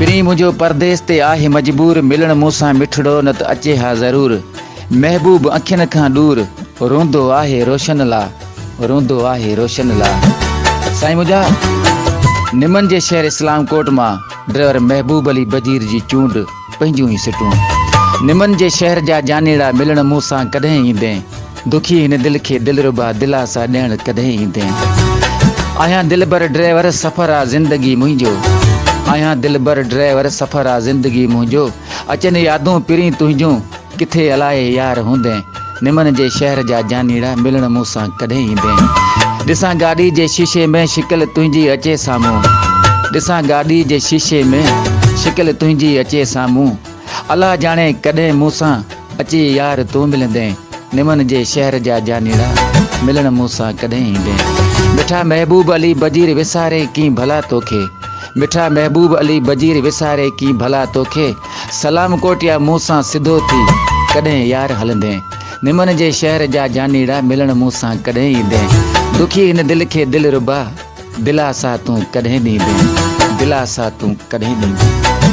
पिरी मुझो परदेस ते आहे मजबूर, मिलण मूंसां मिठड़ो न त अचे हा ज़रूर। महबूब अखियन खां दूर, रोंदो आहे रोशन ला, रोंदो आहे रोशन ला। साईं मुंहिंजा निमन जे शहर इस्लाम कोट मां ड्राइवर महबूब अली बजीर जी चूंड पंहिंजूं ई सिटूं। निमन जे शहर जा जानीड़ा मिलण मूंसां कॾहिं ईंदे, दुखी हिन दिल खे दिलरुबा दिलासा ॾियण कॾहिं ईंदे। आहियां दिलबर ड्राइवर सफ़र आ ज़िंदगी मुंहिंजो, आहियां दिलबर ड्राइवर सफ़र आ ज़िंदगी मुंहिंजो। अचनि यादूं पिरी तुंहिंजूं, किथे अलाए यार हूंदे। निमन जे शहर जा जानीड़ा मिलण मूंसां कॾहिं ईंदे। ॾिसां गाॾी जे शीशे में शिकल तुंहिंजी अचे साम्हूं, ॾिसां गाॾी जे शीशे में शिकल तुंहिंजी अचे साम्हूं। अलाह जाणे कॾहिं मूंसां अचे यार तूं मिलंदे। निमन जे शहर जा जानीड़ा मिलण मूंसां कॾहिं ईंदे। मिठा महबूब अली बजीर विसारे की भला तोखे, मिठा महबूब अली बजीर विसारे की भला तोखे। सलाम कोटिया मूंसां सिधो थी कॾहिं यार हलंदे। निमन जे शहर जा जानीड़ा मिलण मूंसां कॾहिं ईंदे। दुखी हिन दिल खे दिलरुबा दिलासा तूं कॾहिं ॾींदे, दिलासा तूं कॾहिं ॾींदे।